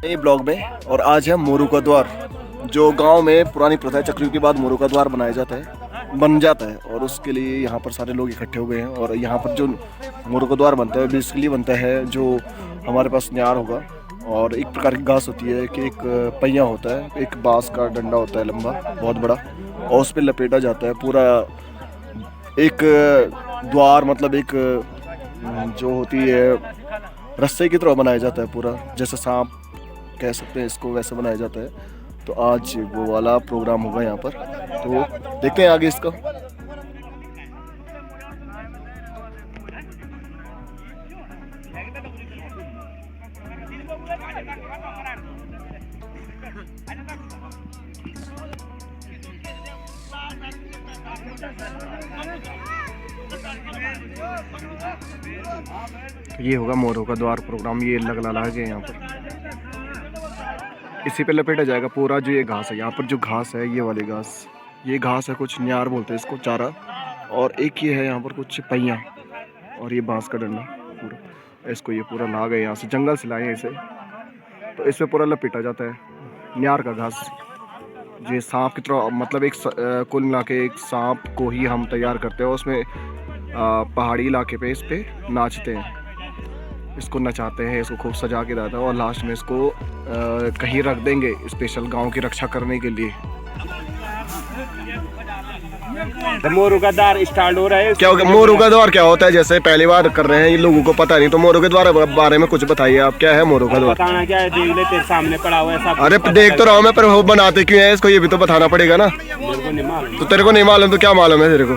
नए ब्लॉग में। और आज है मोरू का द्वार, जो गांव में पुरानी प्रथा है, चक्रियों के बाद मोरू का द्वार बनाया जाता है, बन जाता है। और उसके लिए यहाँ पर सारे लोग इकट्ठे हो गए हैं। और यहाँ पर जो मोरू का द्वार बनता है बेसिकली बनता है जो हमारे पास न्यार होगा, और एक प्रकार की घास होती है कि एक पहिया होता है, एक बांस का डंडा होता है लंबा बहुत बड़ा, और उस पर लपेटा जाता है पूरा एक द्वार, मतलब एक जो होती है रस्से की तरह बनाया जाता है पूरा, जैसे सांप कह सकते हैं इसको, वैसे बनाया जाता है। तो आज वो वाला प्रोग्राम होगा यहाँ पर, तो देखते हैं आगे इसका। ये होगा मोरू का द्वार प्रोग्राम, ये लग ला के यहाँ पर इसी पे लपेटा जाएगा पूरा। जो ये घास है यहाँ पर, जो घास है ये वाली घास, ये घास है, कुछ न्यार बोलते हैं इसको, चारा। और एक ये है यहाँ पर कुछ पहिया, और ये बांस का डंडा पूरा, इसको ये पूरा ला गए यहाँ से, जंगल से लाए हैं इसे। तो इस पे पूरा लपेटा जाता है न्यार का घास। ये सांप की तरह, मतलब एक कुल मिला के एक सांप को ही हम तैयार करते हैं। उसमें पहाड़ी इलाके पे इस पे नाचते हैं, इसको नचाते हैं, इसको खूब सजा के रहता है, और लास्ट में इसको कहीं रख देंगे स्पेशल गांव की रक्षा करने के लिए। मोरू का द्वार स्टार्ट हो रहा है। क्या होगा मोरू का द्वार, क्या होता है? जैसे पहली बार कर रहे हैं, ये लोगों को पता नहीं, तो मोरू के द्वार बारे में कुछ बताइए आप, क्या है मोरू का द्वार? बताना क्या है, देख ले तेरे सामने पड़ा हुआ है सब। अरे देख तो रहा हूँ मैं, पर वो बनाते क्यों है इसको, ये भी तो बताना पड़ेगा ना। तो तेरे को नहीं मालूम तो क्या मालूम है तेरे को?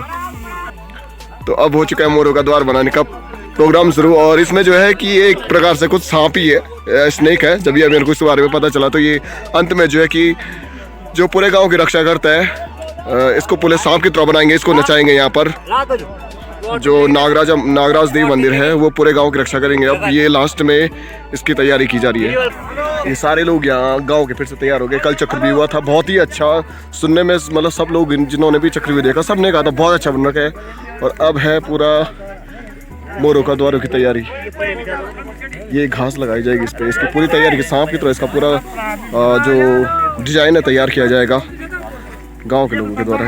तो अब हो चुका है मोरू का द्वार बनाने का प्रोग्राम शुरू। और इसमें जो है कि एक प्रकार से कुछ सांप ही है, स्नेक है। जब ये मेरे को इस बारे में पता चला, तो ये अंत में जो है कि जो पूरे गांव की रक्षा करता है, इसको पूरे सांप की तरह बनाएंगे, इसको नचाएंगे यहाँ पर। जो नागराज देव मंदिर है वो पूरे गांव की रक्षा करेंगे। अब ये लास्ट में इसकी तैयारी की जा रही है। ये सारे लोग यहाँ गांव के फिर से तैयार हो गए। कल चक्रव्यूह हुआ था, बहुत ही अच्छा सुनने में, मतलब सब लोग जिन्होंने भी चक्रव्यूह देखा सब ने कहा था बहुत अच्छा बन रखा है। और अब है पूरा मोरू का द्वार की तैयारी। ये घास लगाई जाएगी इस पे, इसकी पूरी तैयारी की सांप की तरह इसका पूरा जो डिजाइन है तैयार किया जाएगा गांव के लोगों के द्वारा।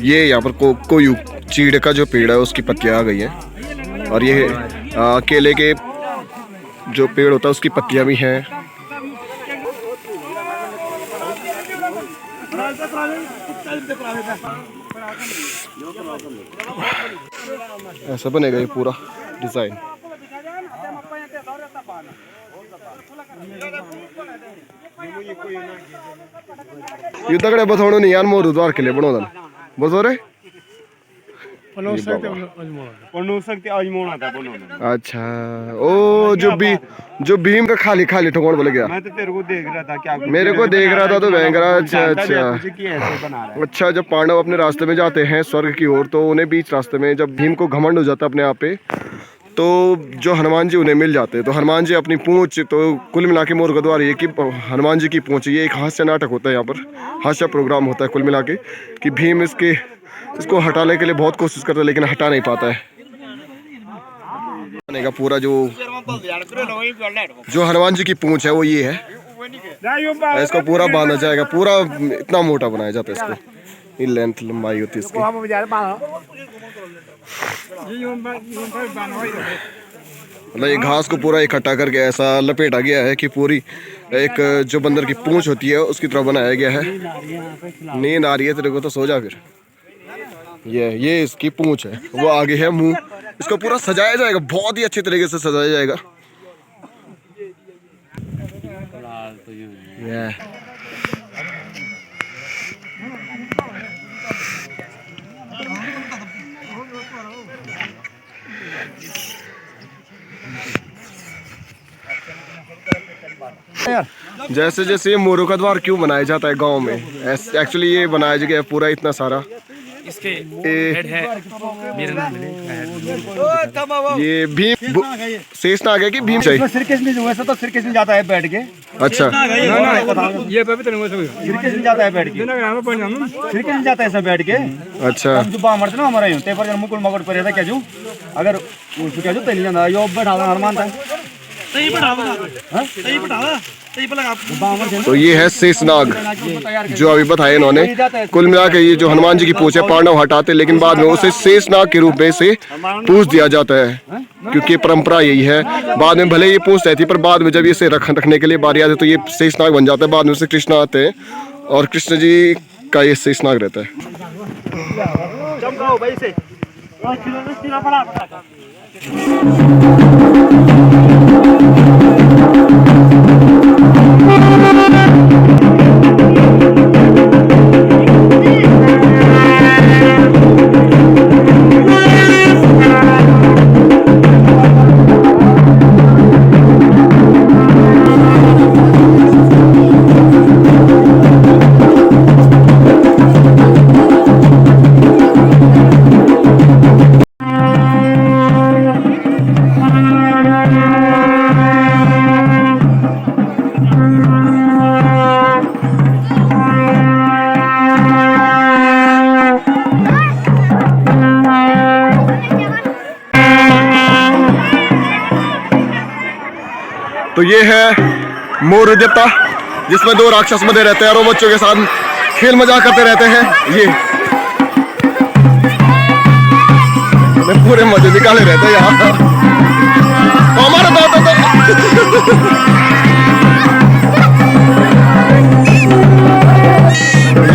ये यहाँ पर कोई चीड़ का जो पेड़ है उसकी पत्तियां आ गई हैं, और ये केले के जो पेड़ होता है उसकी पत्तियां भी हैं। ऐसा बनेगा ये पूरा डिजाइन। ये तगड़े बथोड़ो नहीं यार, मोरू द्वार के लिए बनो दन बसो रे। अच्छा, ओ जो भीम का खाली ठोकड़ बोले गया। मैं तो तेरे को देख रहा था, क्या मेरे को देख रहा था तो भयंकर। अच्छा, जब पांडव अपने रास्ते में जाते हैं स्वर्ग की ओर, तो उन्हें बीच रास्ते में जब भीम को घमंड हो जाता है अपने आप पे, तो जो हनुमान जी उन्हें मिल जाते हैं। तो हनुमान जी अपनी पूंछ, तो कुल मिला के मोरू का द्वार ये कि हनुमान जी की पूंछ, ये एक हास्य नाटक होता है यहाँ पर, हास्य प्रोग्राम होता है कुल मिला के, कि भीम इसको हटाने के लिए बहुत कोशिश करता है लेकिन हटा नहीं पाता है। का पूरा जो हनुमान जी की पूंछ है वो ये है, इसको पूरा बांधा जाएगा, पूरा इतना मोटा बनाया जाता है इसको, ये लेंथ लंबाई होती है इसकी। मतलब ये घास को पूरा इकट्ठा करके ऐसा लपेटा गया है कि पूरी एक जो बंदर की पूंछ होती है उसकी तरह बनाया गया है। नींद आ रही है तेरे को तो सो जा फिर। ये इसकी पूंछ है, वो आगे है मुंह, इसको पूरा सजाया जाएगा, बहुत ही अच्छे तरीके से सजाया जाएगा। जैसे जैसे ये मोरू का द्वार क्यों बनाया जाता है गांव में, एक्चुअली ये बनाया गया है पूरा इतना सारा इसके ए- हेड है मेरा नाम है। ये भीम शेषनाग है कि भीम चाहिए? श्रीकृष्ण जो वैसे तो श्रीकृष्ण जाता है बैठ के, अच्छा, ये पवित्र श्रीकृष्ण जाता है बैठ के, श्रीकृष्ण जाता है सब बैठ के। अच्छा। अब जो बामर थे ना हमारे यूं ते पर जन मुकुल मकुट पर रहता क्या जो अगर उसको क्या जो तेल जाता यो बैठा हनुमान था तो ये है शेषनाग जो अभी बताया इन्होंने। कुल मिला के ये जो हनुमान जी की पूछ है पांडव हटाते, लेकिन बाद में उसे शेषनाग के रूप में से पूछ दिया जाता है, क्योंकि परंपरा यही है। बाद में भले ये पूछ रहती, पर बाद में जब इसे रखने के लिए बारी आती है तो ये शेषनाग बन जाता है। बाद में से कृष्ण आते हैं और कृष्ण जी का ये शेषनाग रहता है। तो ये है मोर देवता, जिसमें दो राक्षस बने रहते हैं और वो बच्चों के साथ खेल मजाक करते रहते हैं। ये पूरे मजे निकाले रहते हैं यहाँ। तो हमारा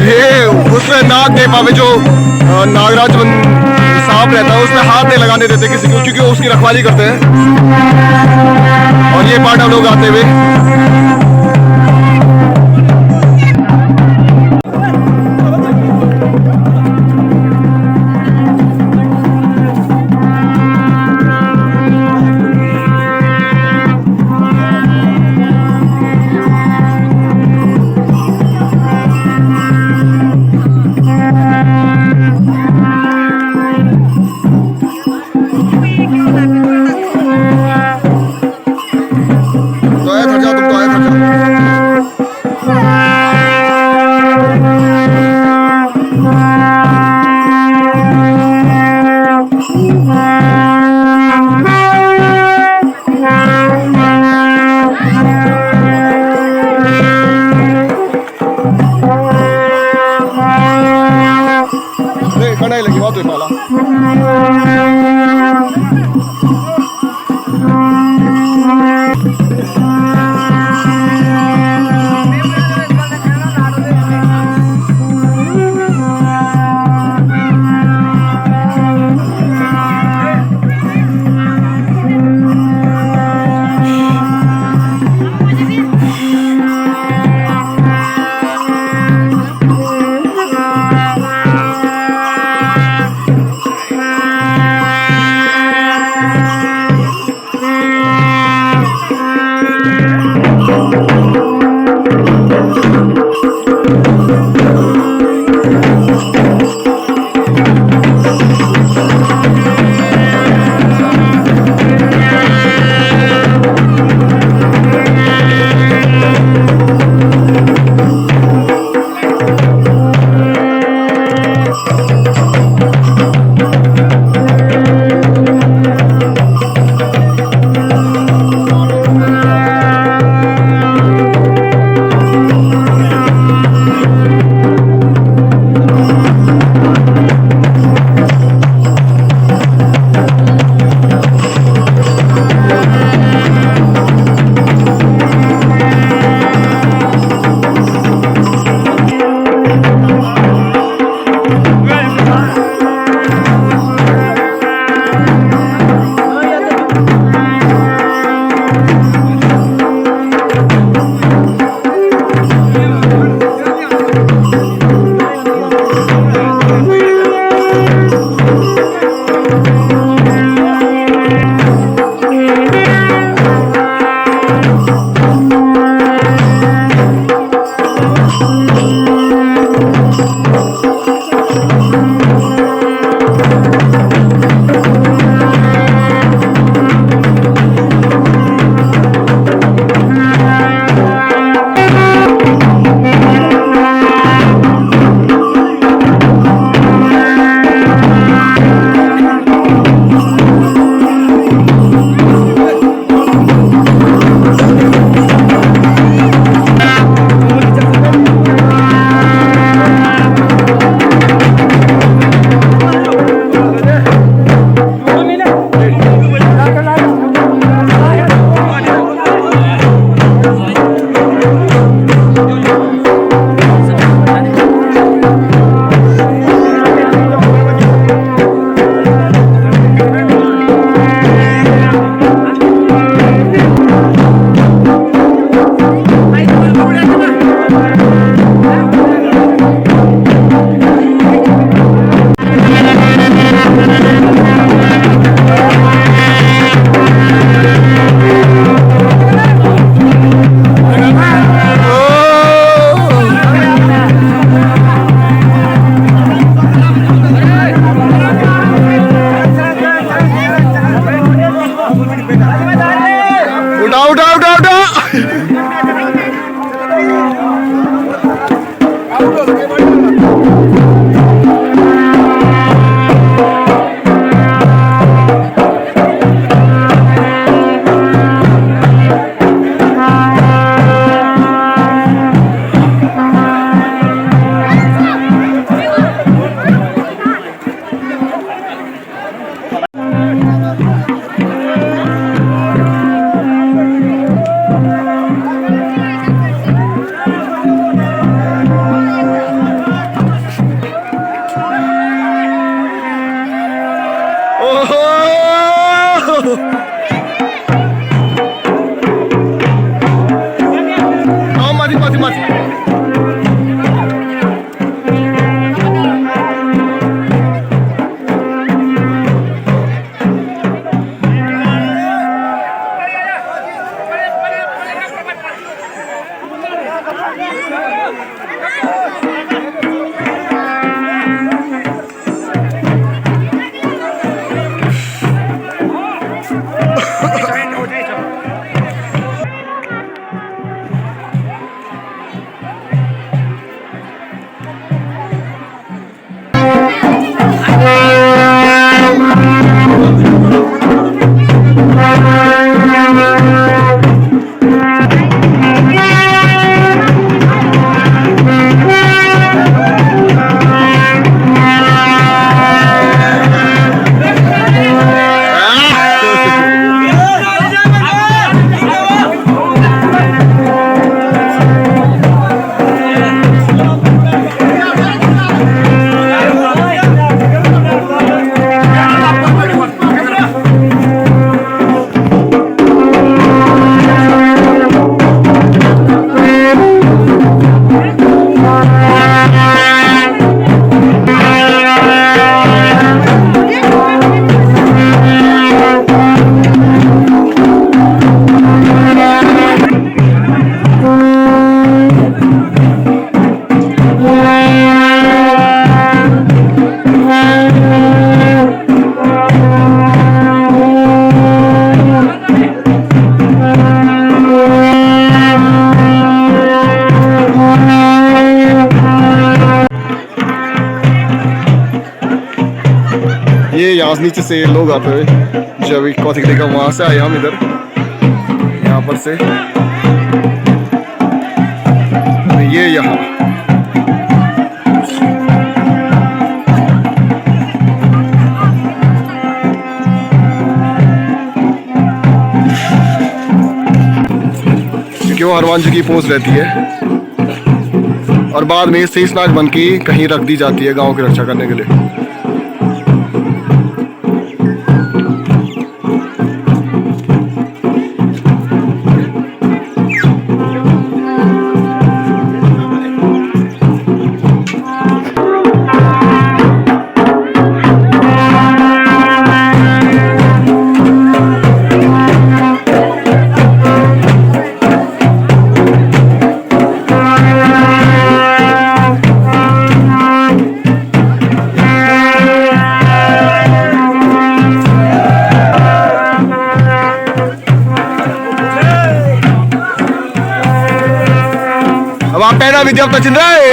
ये उसमें नाग देवता में जो नागराज सांप रहता है उसमें हाथ नहीं लगाने देते किसी को, क्योंकि वो उसकी रखवाली करते हैं। और ये पांडव लोग आते हुए नहीं लगी बहुत पाला। यहाँ से नीचे से लोग आते हुए, जब कौथिकली का वहां से आए हम इधर, यहाँ पर से ये यहाँ क्योंकि वो हनुमान जी की पोज रहती है और बाद में शेषनाग बन के कहीं रख दी जाती है गांव की रक्षा करने के लिए। अब आप पहना भी जब तक चिन रहे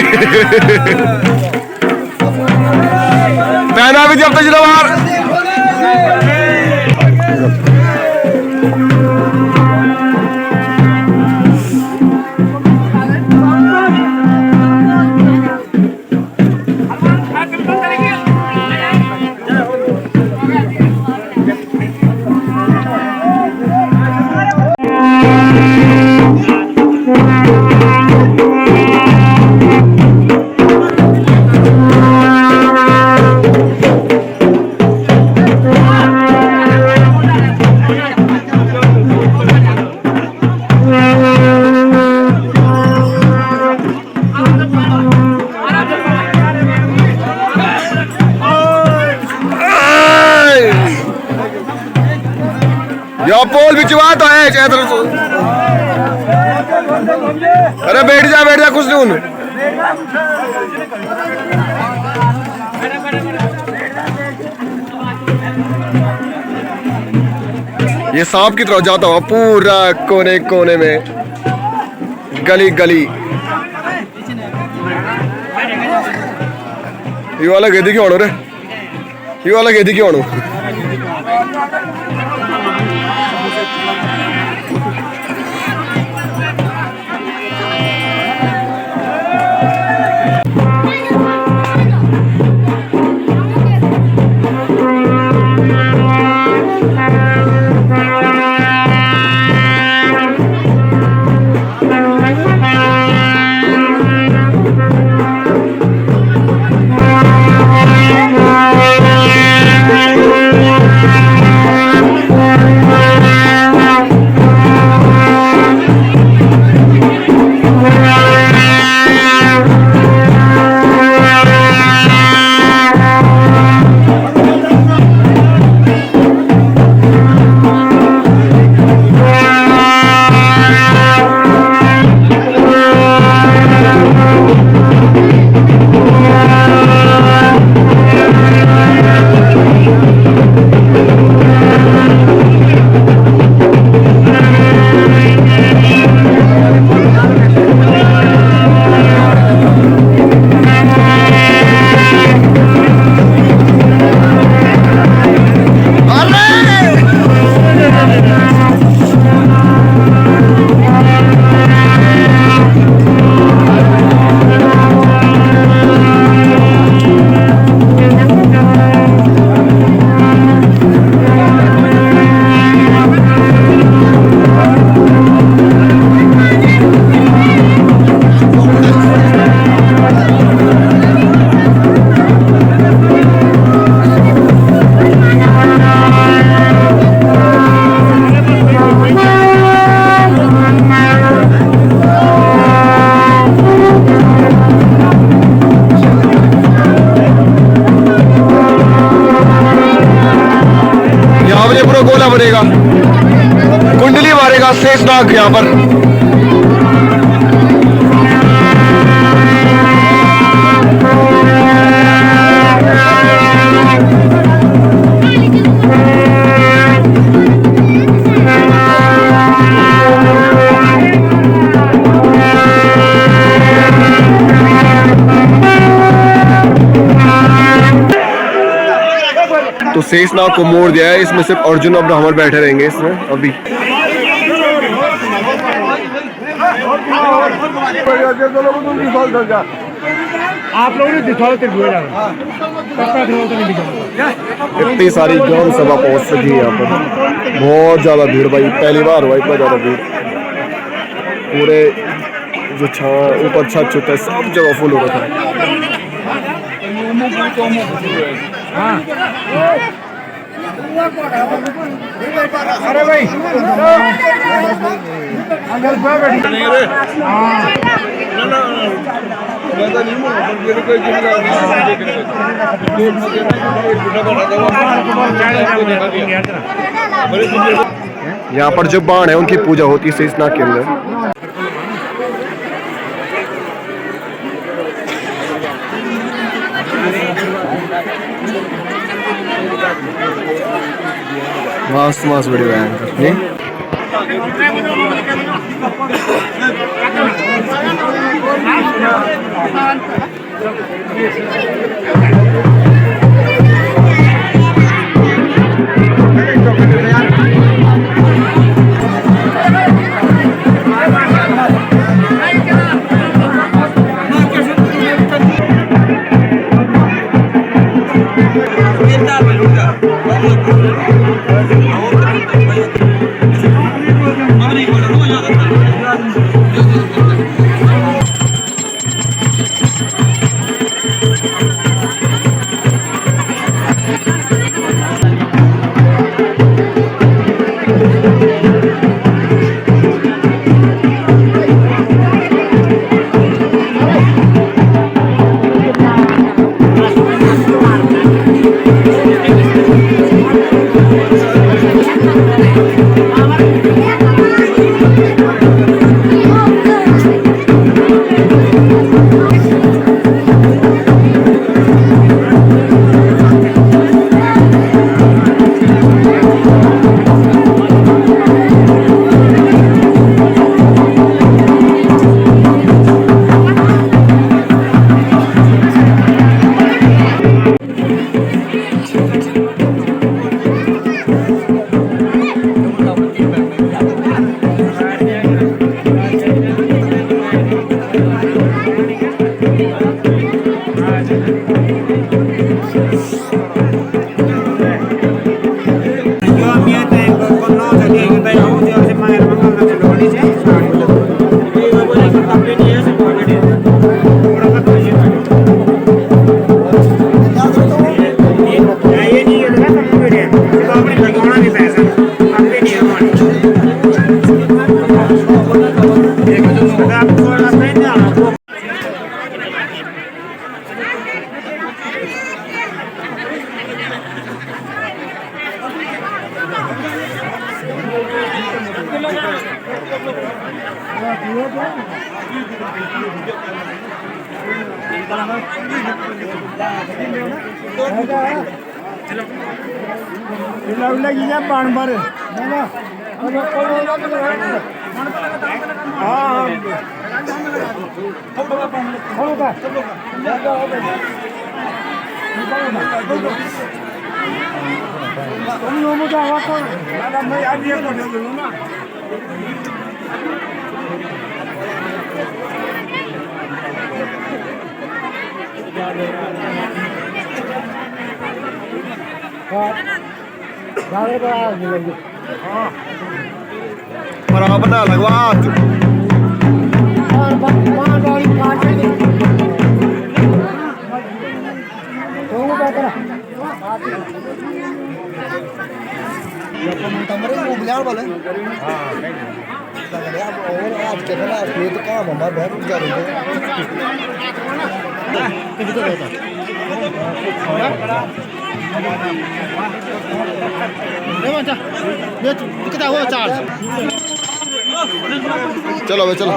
पहना भी जब तक चिन यो पोल बिचवा तो है अरे बैठ जा कुछ नहीं। ये सांप की तरफ जाता हुआ पूरा कोने कोने में, गली गली। ये वाला गेदी क्यों आड़ो रे, ये वाला गेदी क्यों आड़ो। गोला बनेगा, कुंडली मारेगा शेषनाग यहाँ पर। तो शेषनाग को मोड़ दिया है, इसमें सिर्फ अर्जुन और ब्राह्मण बैठे रहेंगे इसमें अभी। आप लोगों ने दिखाओ तो इतनी सारी ग्राम सभा पहुंच चुकी है यहाँ पर, बहुत ज्यादा भीड़ भाई, पहली बार हुआ इतना ज्यादा भीड़। पूरे जो ऊपर छत छुट है सब जगह फुल हो रखा है। अरे भाई यहाँ पर जो बाण है उनकी पूजा होती है शेषनाग के अंदर। मस्त मस्त वीडियो है। बना लगवा चलो भाई चलो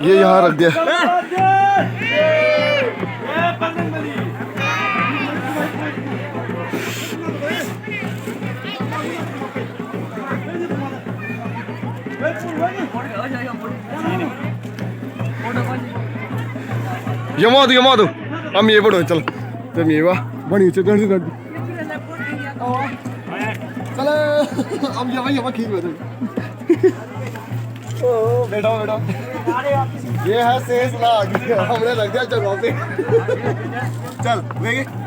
ये यहाँ रख दिया। यमादू हम ये बढ़ो चल जब ये वाह बनी चल अब ये खींच बैठो बैठो ये है शेष नाग हमने लग दिया जगह पे चल देखिए